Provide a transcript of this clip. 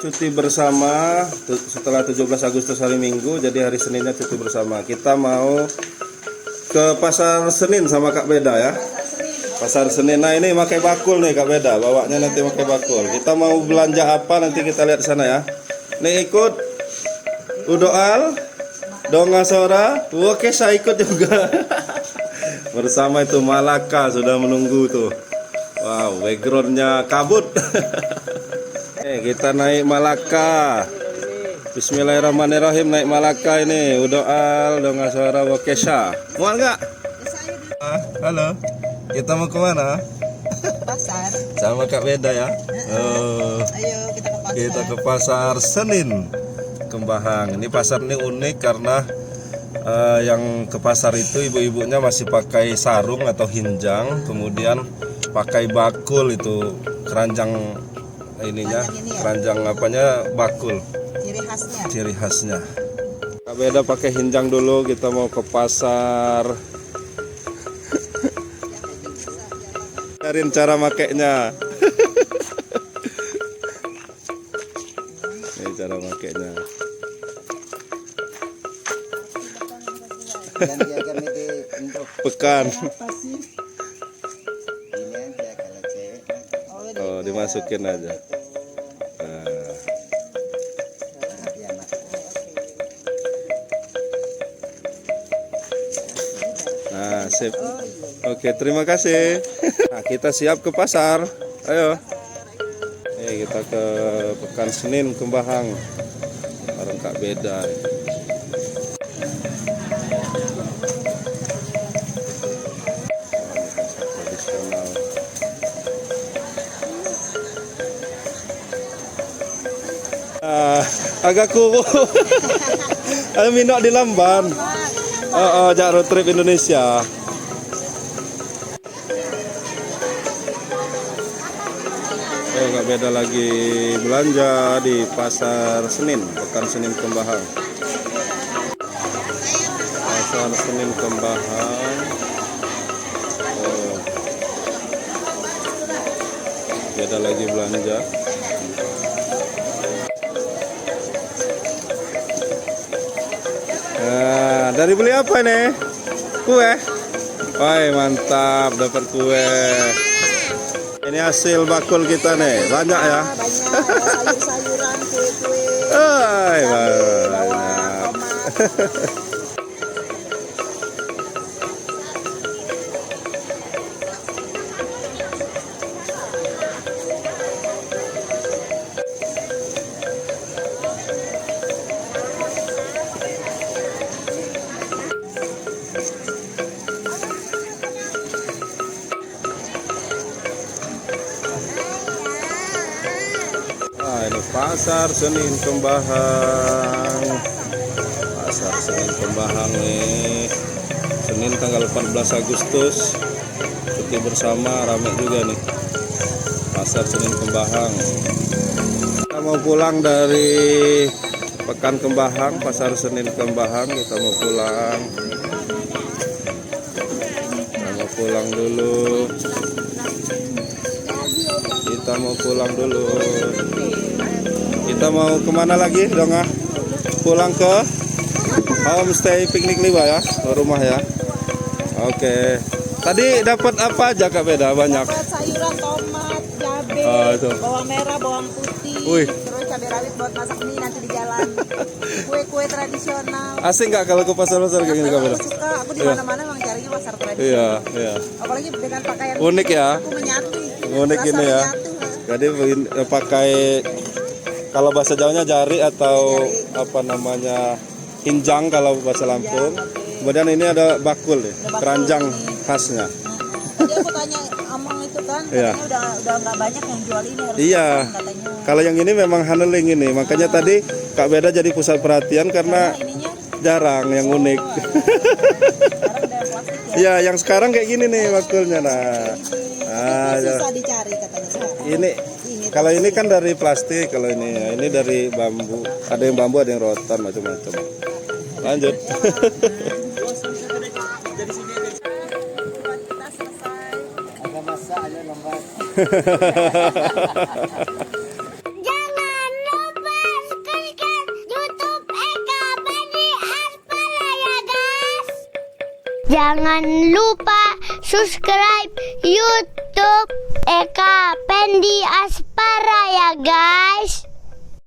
Cuti bersama setelah 17 Agustus hari Minggu, jadi hari Seninnya cuti bersama. Kita mau ke Pasar Senin sama Kak Beda ya. Pasar Senin. Nah ini pakai bakul nih Kak Beda, bawanya nanti pakai bakul. Kita mau belanja apa nanti kita lihat di sana ya. Nih ikut Udoal, Donga Sora, oke saya ikut juga. Bersama itu Malaka sudah menunggu tuh. Wow, backgroundnya kabut. Kita naik Malaka. Bismillahirrahmanirrahim, naik Malaka ini. Udoal, Donga Sora, Wokesha. Mau nggak? Halo. Kita mau kemana? Pasar. Sama Kak Beda ya. Ayo kita ke pasar. Kita ke Pasar Senin Kembahang. Ini pasar ini unik karena yang ke pasar itu ibu-ibunya masih pakai sarung atau hinjang, kemudian pakai bakul itu keranjang ininya, keranjang apanya bakul. Ciri khasnya. Kak Beda pakai hinjang dulu, kita mau ke pasar. Cariin cara makainya. Ini cara makainya. Pekan. Oh, dimasukin aja. Nah, sip. Oke, terima kasih. Nah, kita siap ke pasar. Ayo. Kita ke Pekan Senin Kembahang. Bareng Kak Beda. Agak kuru. Ada minok di Lamban. Jak road trip Indonesia. Kak Beda lagi belanja di Pasar Senin, Pekan Senin Kembahang. Pasar Senin Kembahang. Beda lagi belanja. Nah, dari beli apa nih? Kue. Wah, mantap dapat kue. Ini hasil bakul kita nih, banyak ya. Banyak sayur-sayuran, kue-kue. Banyak. Ini Pasar Senin Kembahang. Pasar Senin Kembahang nih. Senin tanggal 14 Agustus. Cuti bersama, ramai juga nih. Pasar Senin Kembahang. Kita mau pulang dari Pekan Kembahang, Pasar Senin Kembahang. Kita mau pulang. Kita mau pulang dulu. Kita mau pulang dulu. Kita mau kemana lagi dong? Pulang ke homestay piknik Liwa ya, rumah ya. Oke. Tadi dapat apa aja Kak Beda? Banyak. Dapat sayuran, tomat, cabai, bawang merah, bawang putih. Terus cabai rawit buat masak mie nanti di jalan. Kue-kue tradisional. Asing nggak kalau ke pasar-pasar kayak gini Kak Beda? Aku suka. Aku di mana-mana memang carinya pasar tradisional. Iya. Apalagi dengan pakaian unik ya. Aku menyatu. Unik ini ya. Jadi pakai, kalau bahasa Jawanya jari atau apa namanya, hinjang kalau bahasa Lampung. Kemudian ini ada bakul nih, keranjang khasnya. Tadi aku tanya Amang itu kan, katanya udah nggak banyak yang jual ini, harus pesan katanya. Kalau yang ini memang handling ini, makanya tadi Kak Beda jadi pusat perhatian karena jarang yang unik. Iya, yang sekarang kayak gini nih bakulnya. Susah dicari katanya sekarang. Ini kalau ini kan dari plastik, kalau ini dari bambu. Ada yang bambu, ada yang rotan, macam-macam. Lanjut. Agak masak aja lambat. Jangan lupa Jangan lupa subscribe YouTube Eka Pendi Aspara ya guys.